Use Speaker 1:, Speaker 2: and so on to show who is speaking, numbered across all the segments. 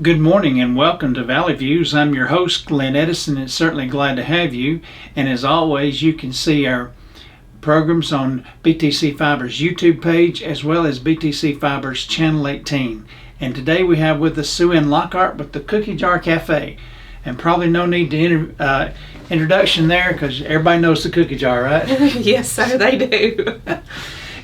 Speaker 1: Good morning and welcome to Valley Views. I'm your host, Glenn Edison, and certainly glad to have you. And as always, you can see our programs on BTC Fiber's YouTube page as well as BTC Fiber's Channel 18. And today we have with us Sue Ann Lockhart with the Cookie Jar Café. And probably no need to introduction there because everybody knows the cookie jar, right?
Speaker 2: Yes, sir, they do.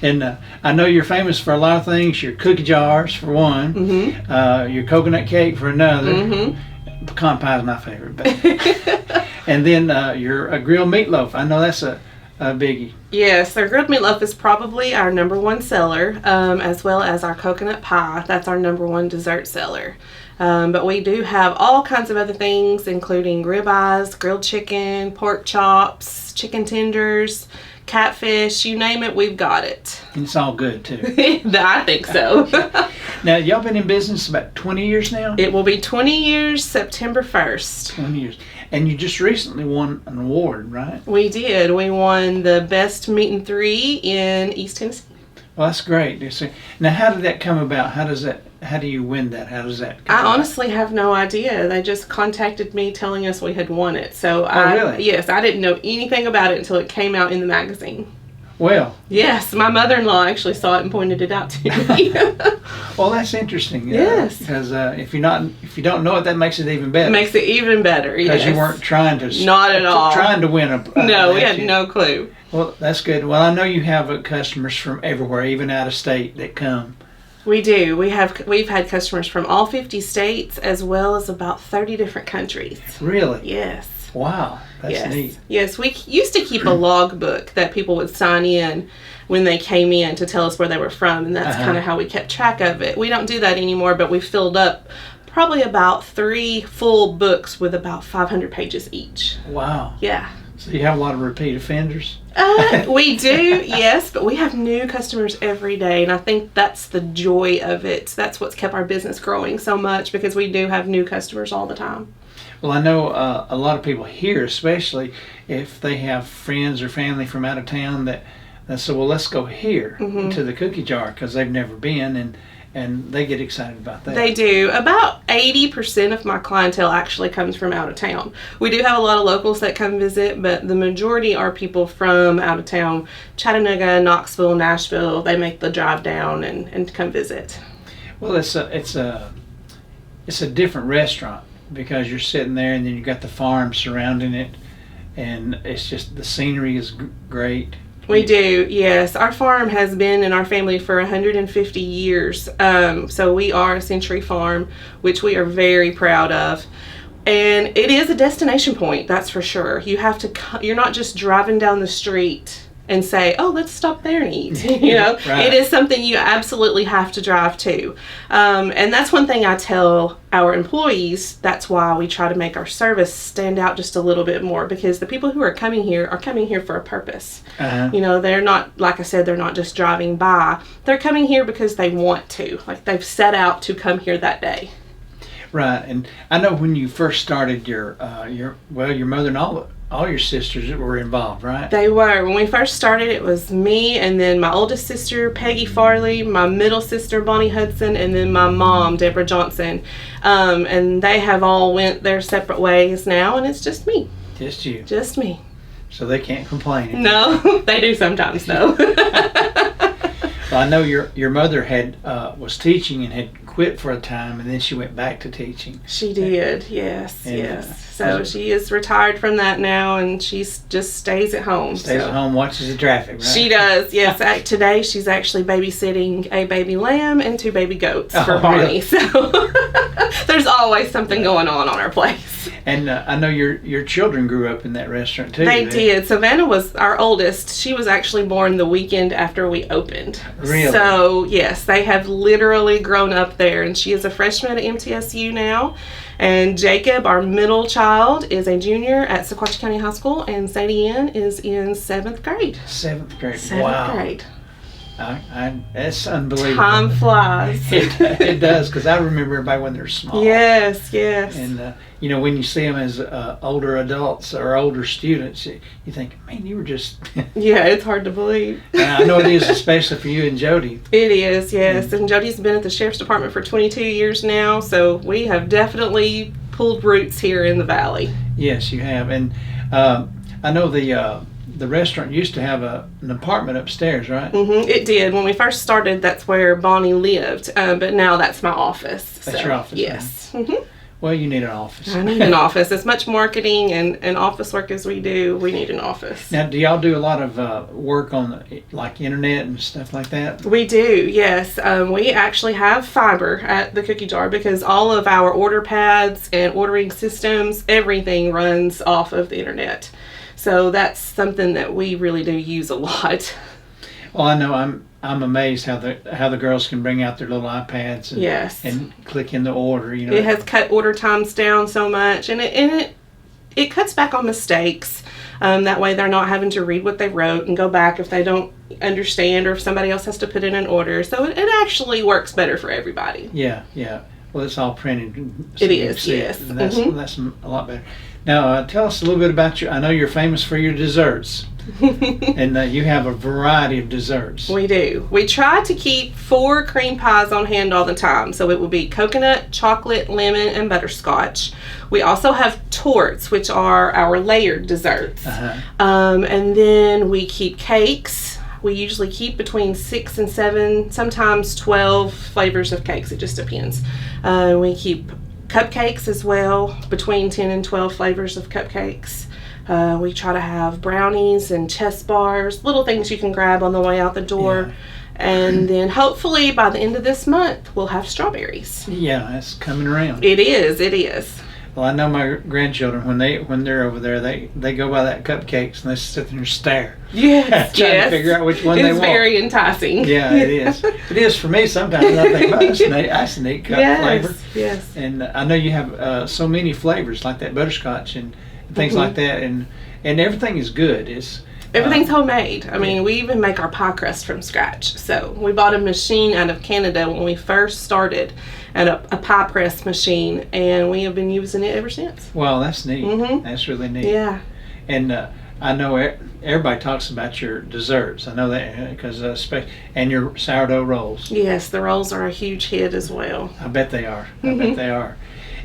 Speaker 1: And I know you're famous for a lot of things. Your cookie jars, for one. Mm-hmm. Your coconut cake, for another. Mm-hmm. Pecan pie is my favorite. But and then your grilled meatloaf. I know that's a biggie.
Speaker 2: Yes, our grilled meatloaf is probably our number one seller, as well as our coconut pie. That's our number one dessert seller. But we do have all kinds of other things, including ribeyes, grilled chicken, pork chops, chicken tenders, catfish, you name it, we've got it.
Speaker 1: And it's all good, too.
Speaker 2: I think so.
Speaker 1: Now, y'all been in business about 20 years now?
Speaker 2: It will be 20 years, September 1st. 20
Speaker 1: years. And you just recently won an award, right?
Speaker 2: We did. We won the Best Meat and Three in East Tennessee.
Speaker 1: Well, that's great. Now, how did that come about? How do you win that? How does that come
Speaker 2: I
Speaker 1: about?
Speaker 2: honestly have no idea. They just contacted me telling us we had won it. So
Speaker 1: really?
Speaker 2: Yes, I didn't know anything about it until it came out in the magazine.
Speaker 1: Well.
Speaker 2: Yes, my mother-in-law actually saw it and pointed it out to me.
Speaker 1: Well, that's interesting.
Speaker 2: Yes.
Speaker 1: Because if you don't know it, that makes it even better.
Speaker 2: It makes it even better, yes.
Speaker 1: Because you weren't trying to.
Speaker 2: Not at all.
Speaker 1: Trying to win a.
Speaker 2: No, we had no clue.
Speaker 1: Well, that's good. Well, I know you have customers from everywhere, even out of state, that come.
Speaker 2: We do. We've had customers from all 50 states as well as about 30 different countries.
Speaker 1: Really?
Speaker 2: Yes.
Speaker 1: Wow, that's neat.
Speaker 2: Yes, we used to keep a logbook that people would sign in when they came in to tell us where they were from, and that's kind of how we kept track of it. We don't do that anymore, but we filled up probably about 3 full books with about 500 pages each.
Speaker 1: Wow.
Speaker 2: Yeah.
Speaker 1: So you have a lot of repeat offenders?
Speaker 2: We do, yes, but we have new customers every day, and I think that's the joy of it. That's what's kept our business growing so much, because we do have new customers all the time.
Speaker 1: Well, I know a lot of people here, especially if they have friends or family from out of town that say, well, let's go here to the cookie jar because they've never been, and they get excited about that.
Speaker 2: They do. About 80% of my clientele actually comes from out of town. We do have a lot of locals that come visit, but the majority are people from out of town. Chattanooga, Knoxville, Nashville, they make the drive down and come visit.
Speaker 1: Well, it's a different restaurant because you're sitting there and then you got the farm surrounding it, and it's just the scenery is great.
Speaker 2: We do, yes. Our farm has been in our family for 150 years. So we are a century farm, which we are very proud of. And it is a destination point, that's for sure. You're not just driving down the street and say, oh, let's stop there and eat. Right. It is something you absolutely have to drive to. And that's one thing I tell our employees. That's why we try to make our service stand out just a little bit more, because the people who are coming here for a purpose. They're not, like I said, they're not just driving by. They're coming here because they want to. Like, they've set out to come here that day.
Speaker 1: Right. And I know when you first started your mother and all your sisters were involved, right?
Speaker 2: They were. When we first started, it was me and then my oldest sister, Peggy Farley, my middle sister, Bonnie Hudson, and then my mom, Deborah Johnson. And they have all went their separate ways now, and it's just me.
Speaker 1: Just you.
Speaker 2: Just me.
Speaker 1: So they can't complain.
Speaker 2: No, they do sometimes, though.
Speaker 1: Well, I know your mother was teaching and had quit for a time, and then she went back to teaching.
Speaker 2: She did, yes. So she is retired from that now, and she just stays at home.
Speaker 1: Stays at home, watches the traffic, right?
Speaker 2: She does, yes. Today she's actually babysitting a baby lamb and 2 baby goats for Barney. Really? So there's always something going on our place.
Speaker 1: And I know your children grew up in that restaurant too.
Speaker 2: They did. Savannah was our oldest. She was actually born the weekend after we opened.
Speaker 1: Really?
Speaker 2: So yes, they have literally grown up there, and she is a freshman at MTSU now. And Jacob, our middle child, is a junior at Sequatchie County High School, and Sadie Ann is in 7th grade.
Speaker 1: 7th grade.
Speaker 2: 7th grade.
Speaker 1: That's unbelievable.
Speaker 2: Time flies.
Speaker 1: It does, because I remember everybody when they're small.
Speaker 2: Yes.
Speaker 1: And when you see them as older adults or older students, you think, man, you were just.
Speaker 2: Yeah, it's hard to believe.
Speaker 1: I know it is, especially for you and Jody.
Speaker 2: It is, yes. And Jody's been at the Sheriff's Department for 22 years now, so we have definitely pulled roots here in the Valley.
Speaker 1: Yes, you have. And I know the restaurant used to have an apartment upstairs, right?
Speaker 2: Mm-hmm, it did. When we first started, that's where Bonnie lived, but now that's my office.
Speaker 1: That's your office?
Speaker 2: Yes. Mm-hmm.
Speaker 1: Well, you need an office.
Speaker 2: I need an office. As much marketing and office work as we do, we need an office.
Speaker 1: Now, do y'all do a lot of work on like internet and stuff like that?
Speaker 2: We do, yes. We actually have fiber at the Cookie Jar because all of our order pads and ordering systems, everything runs off of the internet. So that's something that we really do use a lot.
Speaker 1: Well, I know I'm amazed how the girls can bring out their little iPads and,
Speaker 2: yes.
Speaker 1: and click in the order.
Speaker 2: It has cut order times down so much, and it cuts back on mistakes. That way they're not having to read what they wrote and go back if they don't understand or if somebody else has to put in an order. So it actually works better for everybody.
Speaker 1: Yeah. Well, it's all printed.
Speaker 2: So it is, yes.
Speaker 1: That's a lot better. Now, tell us a little bit about I know you're famous for your desserts. And you have a variety of desserts.
Speaker 2: We do. We try to keep 4 cream pies on hand all the time. So it will be coconut, chocolate, lemon, and butterscotch. We also have torts, which are our layered desserts.
Speaker 1: Uh-huh.
Speaker 2: And then we keep cakes. We usually keep between 6 and 7, sometimes 12 flavors of cakes. It just depends. We keep cupcakes as well, between 10 and 12 flavors of cupcakes. We try to have brownies and chess bars, little things you can grab on the way out the door. Yeah. And then hopefully by the end of this month, we'll have strawberries.
Speaker 1: Yeah, that's coming around.
Speaker 2: It is.
Speaker 1: Well, I know my grandchildren, when they're over there, they go by that cupcakes and they sit there and stare.
Speaker 2: Yes,
Speaker 1: trying to figure out which one they want.
Speaker 2: It's very enticing.
Speaker 1: Yeah, it is. It is for me sometimes. I think, well, that's a neat flavor.
Speaker 2: Yes.
Speaker 1: And I know you have so many flavors like that butterscotch and things like that, and everything is good.
Speaker 2: Everything's homemade. I mean, we even make our pie crust from scratch. So we bought a machine out of Canada when we first started, and a pie press machine, and we have been using it ever since.
Speaker 1: Well, that's neat.
Speaker 2: Mm-hmm.
Speaker 1: That's really neat.
Speaker 2: Yeah.
Speaker 1: And I know everybody talks about your desserts. I know that because and your sourdough rolls.
Speaker 2: Yes, the rolls are a huge hit as well.
Speaker 1: I bet they are. I bet they are.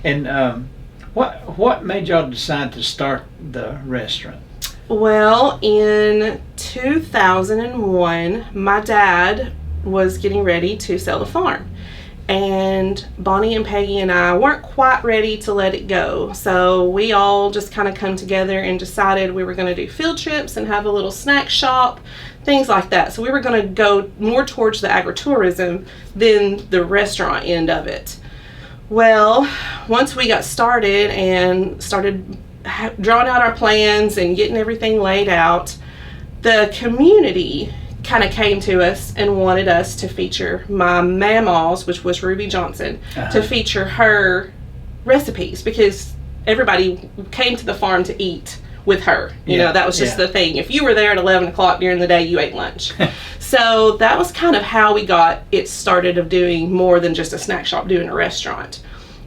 Speaker 1: And what made y'all decide to start the restaurant?
Speaker 2: Well, in 2001, my dad was getting ready to sell the farm. And Bonnie and Peggy and I weren't quite ready to let it go. So we all just kind of come together and decided we were going to do field trips and have a little snack shop, things like that. So we were going to go more towards the agritourism than the restaurant end of it. Well, once we got started and started drawing out our plans and getting everything laid out, the community kind of came to us and wanted us to feature my mama's, which was Ruby Johnson, to feature her recipes because everybody came to the farm to eat with her. You know, that was just the thing. If you were there at 11 o'clock during the day, you ate lunch. So that was kind of how we got it started of doing more than just a snack shop, doing a restaurant.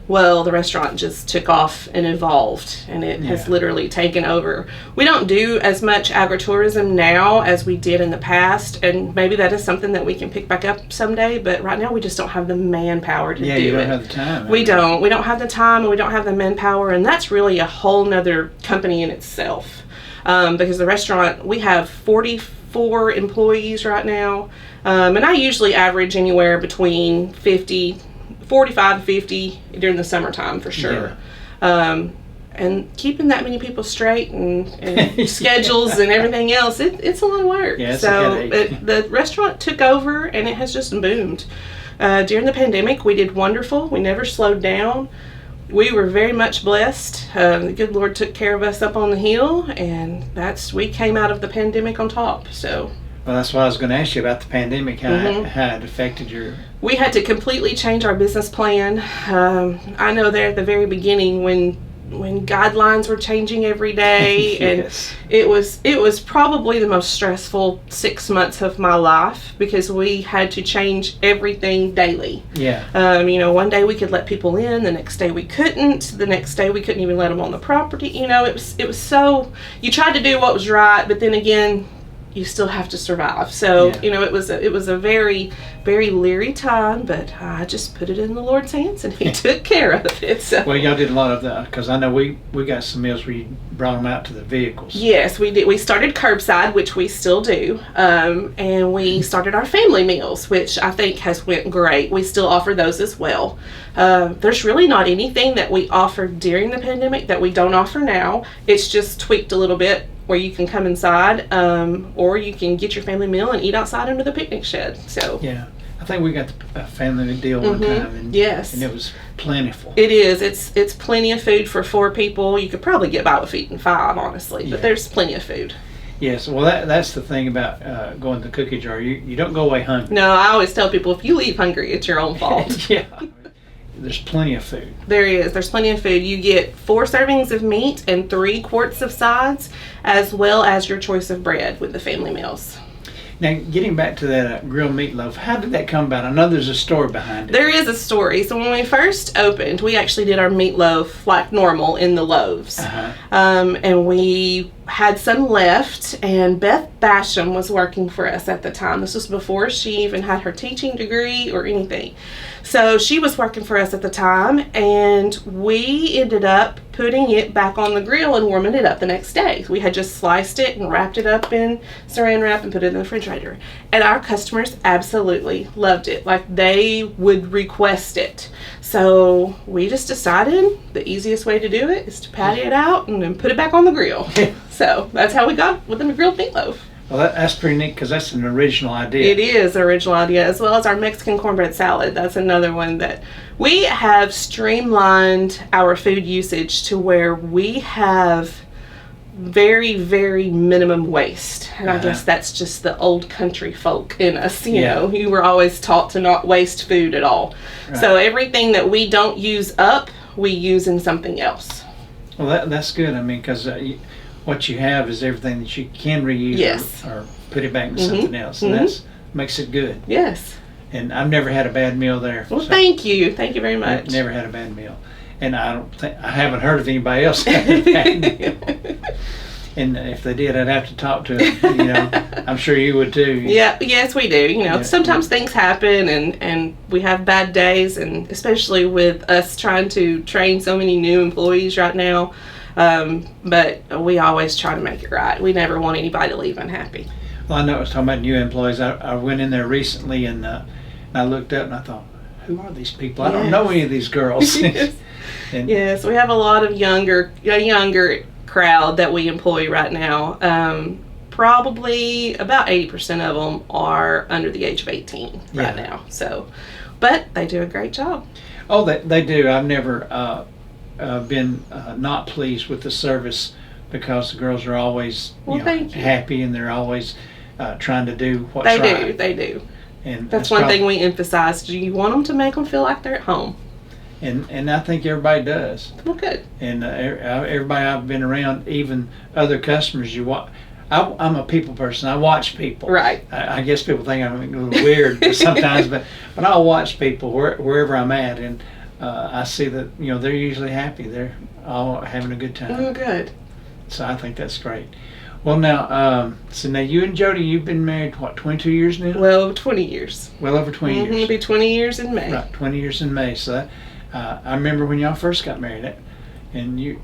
Speaker 2: Well, the restaurant just took off and evolved, and it has literally taken over. We don't do as much agritourism now as we did in the past, and maybe that is something that we can pick back up someday, but right now we just don't have the manpower to do it.
Speaker 1: Yeah, you don't have the time.
Speaker 2: We don't. We don't have the time, and we don't have the manpower, and that's really a whole nother company in itself. Because the restaurant, we have 44 employees right now, and I usually average anywhere between 45 to 50 during the summertime for sure. Yeah. And keeping that many people straight and schedules and everything else, it's a lot of work.
Speaker 1: Yeah,
Speaker 2: so the restaurant took over and it has just boomed. During the pandemic, we did wonderful. We never slowed down. We were very much blessed. The good Lord took care of us up on the hill, and we came out of the pandemic on top. So.
Speaker 1: Well, that's why I was going to ask you about the pandemic, how it affected your...
Speaker 2: We had to completely change our business plan. I know there at the very beginning when when guidelines were changing every day.
Speaker 1: Yes.
Speaker 2: And it was probably the most stressful 6 months of my life, because we had to change everything daily.
Speaker 1: Yeah.
Speaker 2: One day we could let people in, the next day we couldn't, the next day we couldn't even let them on the property. It was so, you tried to do what was right, but then again, you still have to survive. So,
Speaker 1: Yeah.
Speaker 2: it was a very, very leery time, but I just put it in the Lord's hands, and He took care of it. So.
Speaker 1: Well, y'all did a lot of that, because I know we got some meals where you brought them out to the vehicles.
Speaker 2: Yes, we did. We started curbside, which we still do, and we started our family meals, which I think has went great. We still offer those as well. There's really not anything that we offered during the pandemic that we don't offer now. It's just tweaked a little bit, where you can come inside, or you can get your family meal and eat outside under the picnic shed. So
Speaker 1: Yeah, I think we got a family deal one time, and
Speaker 2: yes,
Speaker 1: and it was plentiful.
Speaker 2: it is. It's plenty of food for 4 people. You could probably get by with eating 5, honestly, but
Speaker 1: Yeah.
Speaker 2: there's plenty of food.
Speaker 1: Yes, well, that's the thing about going to the cookie jar. You don't go away hungry.
Speaker 2: No, I always tell people, if you leave hungry, it's your own fault.
Speaker 1: Yeah, there's plenty of food.
Speaker 2: There is. There's plenty of food. You get 4 servings of meat and 3 quarts of sides, as well as your choice of bread with the family meals.
Speaker 1: Now, getting back to that grilled meatloaf, how did that come about? I know there's a story behind it.
Speaker 2: There is a story. So when we first opened, we actually did our meatloaf like normal in the loaves.
Speaker 1: Uh-huh.
Speaker 2: And we had some left, and Beth Basham was working for us at the time. This was before she even had her teaching degree or anything. So she was working for us at the time, and we ended up putting it back on the grill and warming it up the next day. We had just sliced it and wrapped it up in saran wrap and put it in the refrigerator. And our customers absolutely loved it. Like, they would request it. So we just decided the easiest way to do it is to patty it out and then put it back on the grill. So that's how we got with the grilled meatloaf.
Speaker 1: Well, that's pretty neat, because that's an original idea.
Speaker 2: It is an original idea, as well as our Mexican cornbread salad. That's another one that we have streamlined our food usage to where we have very, very minimum waste. And I guess that's just the old country folk in us. You know, you were always taught to not waste food at all. Right. So everything that we don't use up, we use in something else.
Speaker 1: Well, that's good. I mean, because what you have is everything that you can reuse, or put it back into something else. And that makes it good.
Speaker 2: Yes.
Speaker 1: And I've never had a bad meal there.
Speaker 2: Well, thank you. Thank you very much.
Speaker 1: Never had a bad meal. And I haven't heard of anybody else having a bad meal. And if they did, I'd have to talk to them. I'm sure you would too.
Speaker 2: Yeah, yes, we do. Sometimes things happen, and we have bad days, and especially with us trying to train so many new employees right now. But we always try to make it right. We never want anybody to leave unhappy.
Speaker 1: Well, I know I was talking about new employees. I went in there recently, and I looked up and I thought, who are these people? I don't know any of these girls.
Speaker 2: Yes. Yes, we have a lot of younger crowd that we employ right now. Probably about 80% of them are under the age of 18 right now. So, but they do a great job.
Speaker 1: Oh, they do. I've never been not pleased with the service, because the girls are always happy, and they're always trying to do what's right.
Speaker 2: They do.
Speaker 1: And
Speaker 2: that's one thing we emphasize. Do you want them to make them feel like they're at home?
Speaker 1: And I think everybody does.
Speaker 2: Well, good.
Speaker 1: And everybody I've been around, even other customers, I'm a people person. I watch people.
Speaker 2: Right.
Speaker 1: I guess people think I'm a little weird sometimes, but I'll watch people wherever I'm at, and I see that they're usually happy. They're all having a good time.
Speaker 2: Oh, good.
Speaker 1: So I think that's great. Well, now, now you and Jody, you've been married, 22 years now?
Speaker 2: Well, 20 years.
Speaker 1: Well over 20 years.
Speaker 2: It'll be 20 years in May.
Speaker 1: Right, 20 years in May. So I remember when y'all first got married, and you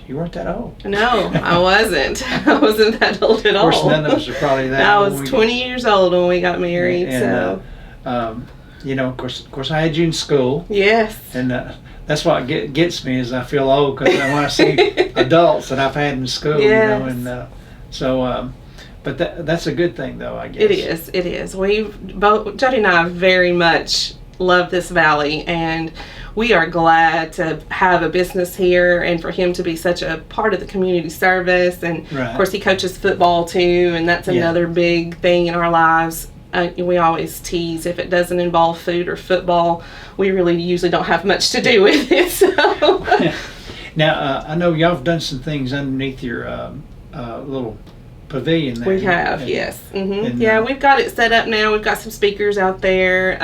Speaker 1: weren't that old.
Speaker 2: No, I wasn't. I wasn't that old at all.
Speaker 1: Of course, none of us are probably that
Speaker 2: I
Speaker 1: old.
Speaker 2: was 20 years old when we got married.
Speaker 1: And, of course, I had you in school.
Speaker 2: Yes.
Speaker 1: And that's what gets me, is I feel old, because when I see adults that I've had in school,
Speaker 2: yes.
Speaker 1: But that's a good thing, though, I guess.
Speaker 2: It is. Jody and I very much love this valley, and we are glad to have a business here, and for him to be such a part of the community service. And of course, he coaches football too, and that's another big thing in our lives. We always tease, if it doesn't involve food or football, we really usually don't have much to do with it. So.
Speaker 1: Now, I know y'all have done some things underneath your little pavilion there.
Speaker 2: We have, yes. Yeah, we've got it set up now. We've got some speakers out there.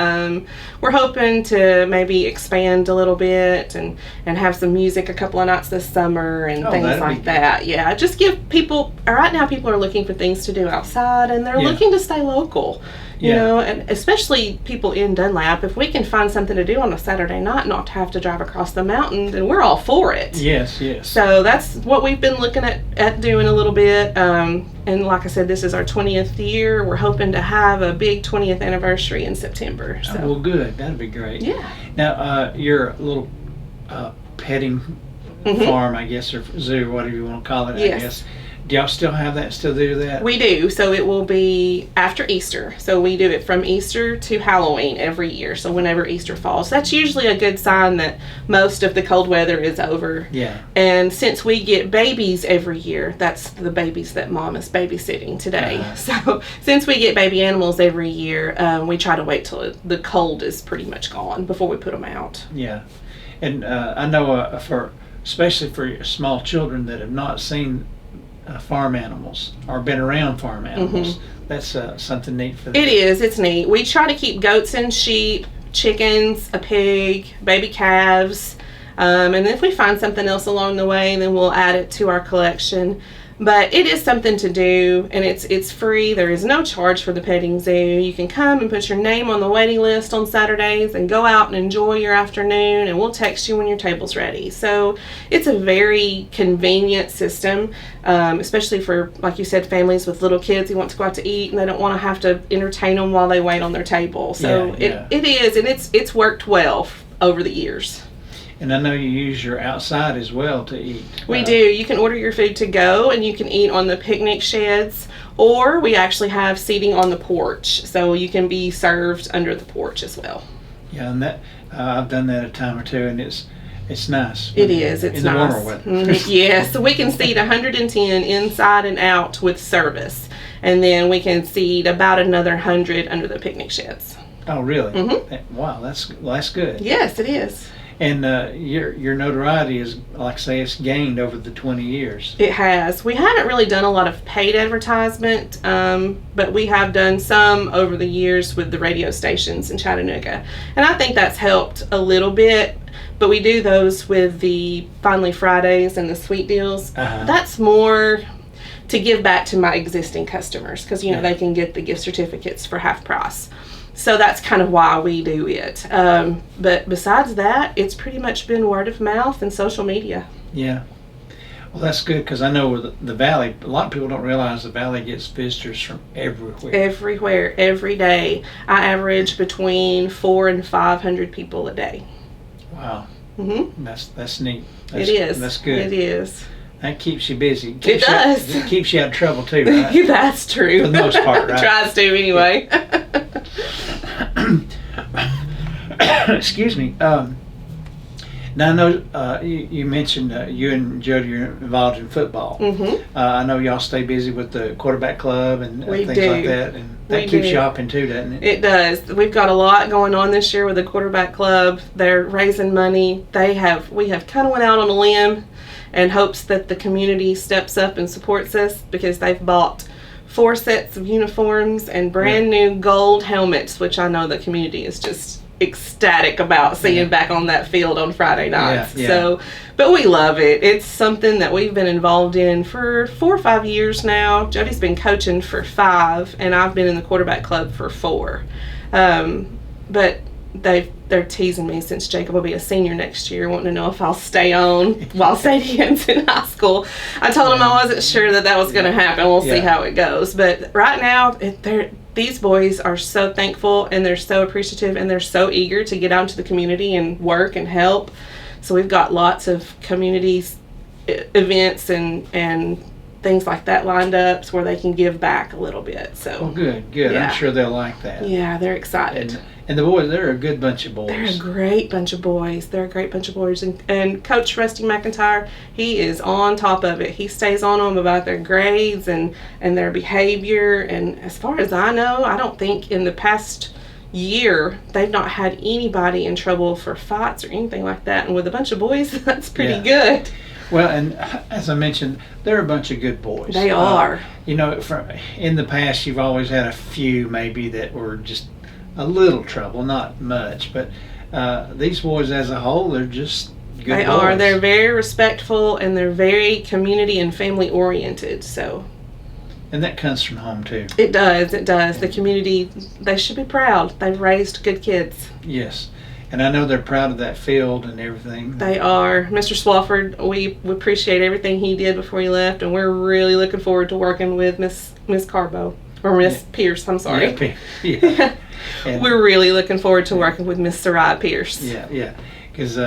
Speaker 2: We're hoping to maybe expand a little bit and have some music a couple of nights this summer and things like that. Yeah, just give people, right now people are looking for things to do outside, and they're looking to stay local. You know, and especially people in Dunlap, if we can find something to do on a Saturday night, not to have to drive across the mountain, then we're all for it.
Speaker 1: Yes.
Speaker 2: So that's what we've been looking at doing a little bit. And like I said, this is our 20th year. We're hoping to have a big 20th anniversary in September. So.
Speaker 1: Well, good. That'd be great.
Speaker 2: Yeah.
Speaker 1: Now, your little petting farm, I guess, or zoo, whatever you want to call it, I guess. Do y'all still have that? Still do that?
Speaker 2: We do. So it will be after Easter. So we do it from Easter to Halloween every year. So whenever Easter falls, that's usually a good sign that most of the cold weather is over.
Speaker 1: Yeah.
Speaker 2: And since we get babies every year, that's the babies that Mom is babysitting today. So since we get baby animals every year, we try to wait till the cold is pretty much gone before we put them out.
Speaker 1: Yeah. And I know especially for small children that have not seen farm animals or been around farm animals, that's something neat for them.
Speaker 2: It is. It's neat. We try to keep goats and sheep, chickens, a pig, baby calves, and if we find something else along the way, then we'll add it to our collection. But it is something to do, and it's free. There is no charge for the petting zoo. You can come and put your name on the waiting list on Saturdays and go out and enjoy your afternoon, and we'll text you when your table's ready. So it's a very convenient system, especially for, like you said, families with little kids who want to go out to eat and they don't want to have to entertain them while they wait on their table. So it is, and it's worked well over the years.
Speaker 1: And I know you use your outside as well to eat.
Speaker 2: We do. You can order your food to go, and you can eat on the picnic sheds, or we actually have seating on the porch, so you can be served under the porch as well.
Speaker 1: Yeah, and that I've done that a time or two, and it's nice.
Speaker 2: It is. It's
Speaker 1: in
Speaker 2: nice.
Speaker 1: The warmer weather.
Speaker 2: Yes, so we can seat 110 inside and out with service, and then we can seat about another 100 under the picnic sheds.
Speaker 1: Oh, really? Wow, that's good.
Speaker 2: Yes, it is.
Speaker 1: And your notoriety is, like I say, it's gained over the 20 years.
Speaker 2: It has. We haven't really done a lot of paid advertisement, but we have done some over the years with the radio stations in Chattanooga. And I think that's helped a little bit. But we do those with the Finally Fridays and the Sweet Deals. That's more to give back to my existing customers because, they can get the gift certificates for half price. So that's kind of why we do it. But besides that, it's pretty much been word of mouth and social media.
Speaker 1: Yeah. Well, that's good because I know with the Valley, a lot of people don't realize the Valley gets visitors from everywhere.
Speaker 2: Everywhere, every day. I average between 400 and 500 people a day.
Speaker 1: Wow. That's neat.
Speaker 2: It is.
Speaker 1: That's good.
Speaker 2: It is.
Speaker 1: That keeps you busy.
Speaker 2: It does.
Speaker 1: It keeps you out of trouble too, right?
Speaker 2: That's true.
Speaker 1: For the most part, right?
Speaker 2: Tries to anyway.
Speaker 1: Excuse me. Now I know you mentioned you and Jody are involved in football. I know y'all stay busy with the quarterback club and things like that, and that keeps you hopping too, doesn't it?
Speaker 2: It does. We've got a lot going on this year with the quarterback club. They're raising money. We have kind of went out on a limb in hopes that the community steps up and supports us because they've bought 4 sets of uniforms and brand new gold helmets, which I know the community is just ecstatic about seeing back on that field on Friday nights. So, but we love it. It's something that we've been involved in for 4 or 5 years now. Jody's been coaching for 5, and I've been in the quarterback club for 4. But they're teasing me since Jacob will be a senior next year, wanting to know if I'll stay on while Sadie's in high school. I told him I wasn't sure that was going to happen. We'll see how it goes. But right now, these boys are so thankful, and they're so appreciative, and they're so eager to get out into the community and work and help. So we've got lots of community events and things like that lined up so where they can give back a little bit. So
Speaker 1: well, good. I'm sure they'll like that.
Speaker 2: Yeah, they're excited.
Speaker 1: And the boys, they're a good bunch of boys.
Speaker 2: They're a great bunch of boys. And Coach Rusty McIntyre, he is on top of it. He stays on them about their grades and their behavior. And as far as I know, I don't think in the past year, they've not had anybody in trouble for fights or anything like that. And with a bunch of boys, that's pretty good.
Speaker 1: Well, and as I mentioned, they're a bunch of good boys.
Speaker 2: They are.
Speaker 1: In the past, you've always had a few maybe that were just a little trouble, not much, but these boys as a whole, they're just good boys.
Speaker 2: They are. They're very respectful, and they're very community and family oriented. So.
Speaker 1: And that comes from home too.
Speaker 2: It does. It does. The community, they should be proud. They've raised good kids.
Speaker 1: Yes. And I know they're proud of that field and everything.
Speaker 2: They are. Mr. Swafford, we appreciate everything he did before he left, and we're really looking forward to working with Miss Carbo. Or Miss Pierce, I'm sorry.
Speaker 1: Yeah.
Speaker 2: We're really looking forward to working with Miss Sarai Pierce.
Speaker 1: Yeah. Because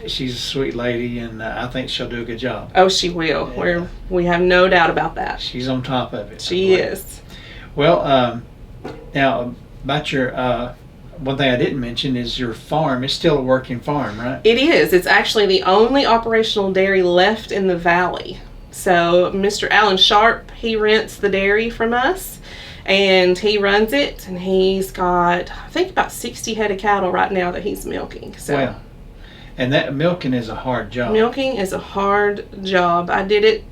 Speaker 1: she's a sweet lady, and I think she'll do a good job.
Speaker 2: Oh, she will.
Speaker 1: Yeah.
Speaker 2: We have no doubt about that.
Speaker 1: She's on top of it.
Speaker 2: She is.
Speaker 1: Well, now about your one thing I didn't mention is your farm. It's still a working farm, right?
Speaker 2: It is. It's actually the only operational dairy left in the valley. So Mr. Alan Sharp, he rents the dairy from us, and he runs it, and he's got, I think, about 60 head of cattle right now that he's milking. So.
Speaker 1: Wow. And that milking is a hard job.
Speaker 2: Milking is a hard job. I did it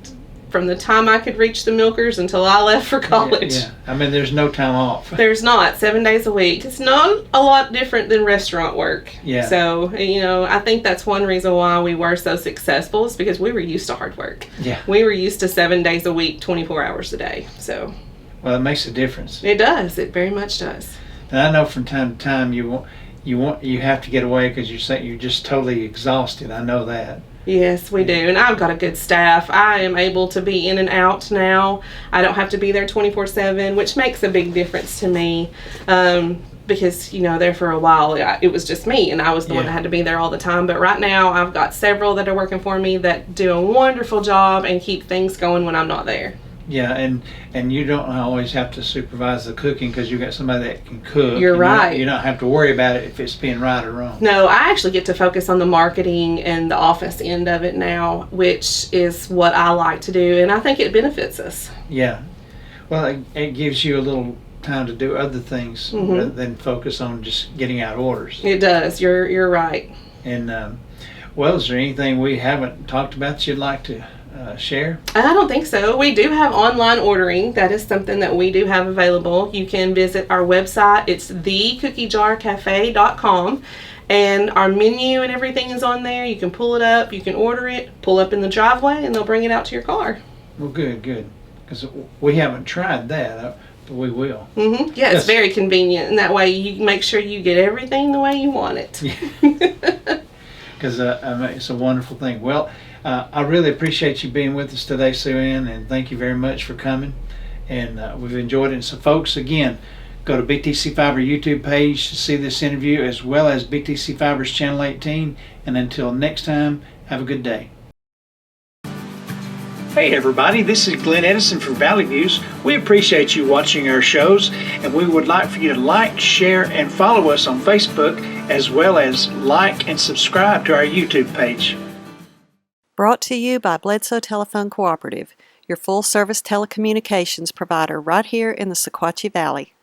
Speaker 2: from the time I could reach the milkers until I left for college.
Speaker 1: Yeah. I mean, there's no time off.
Speaker 2: There's not. 7 days a week. It's not a lot different than restaurant work.
Speaker 1: Yeah.
Speaker 2: So, I think that's one reason why we were so successful is because we were used to hard work.
Speaker 1: Yeah.
Speaker 2: We were used to 7 days a week, 24 hours a day. So.
Speaker 1: Well, it makes a difference.
Speaker 2: It does. It very much does.
Speaker 1: And I know from time to time you have to get away because you're just totally exhausted. I know that.
Speaker 2: Yes, we do. And I've got a good staff. I am able to be in and out now. I don't have to be there 24/7, which makes a big difference to me. Because, there for a while, it was just me, and I was the one that had to be there all the time. But right now, I've got several that are working for me that do a wonderful job and keep things going when I'm not there.
Speaker 1: Yeah, and you don't always have to supervise the cooking because you got somebody that can cook.
Speaker 2: You're right.
Speaker 1: You don't have to worry about it if it's being right or wrong.
Speaker 2: No, I actually get to focus on the marketing and the office end of it now, which is what I like to do, and I think it benefits us.
Speaker 1: Yeah. Well, it gives you a little time to do other things rather than focus on just getting out orders.
Speaker 2: It does. You're right.
Speaker 1: And, is there anything we haven't talked about that you'd like to share?
Speaker 2: I don't think so. We do have online ordering. That is something that we do have available. You can visit our website. It's thecookiejrcafe.com, and our menu and everything is on there. You can pull it up. You can order it, pull up in the driveway, and they'll bring it out to your car.
Speaker 1: Well, good. Because we haven't tried that, but we will.
Speaker 2: Yeah, it's very convenient, and that way you make sure you get everything the way you want it.
Speaker 1: Because it's a wonderful thing. Well, I really appreciate you being with us today, Sue Ann, and thank you very much for coming. And we've enjoyed it. So, folks, again, go to BTC Fiber YouTube page to see this interview, as well as BTC Fiber's Channel 18. And until next time, have a good day. Hey everybody, this is Glenn Edison from Valley Views. We appreciate you watching our shows, and we would like for you to like, share, and follow us on Facebook, as well as like and subscribe to our YouTube page.
Speaker 3: Brought to you by Bledsoe Telephone Cooperative, your full-service telecommunications provider right here in the Sequatchie Valley.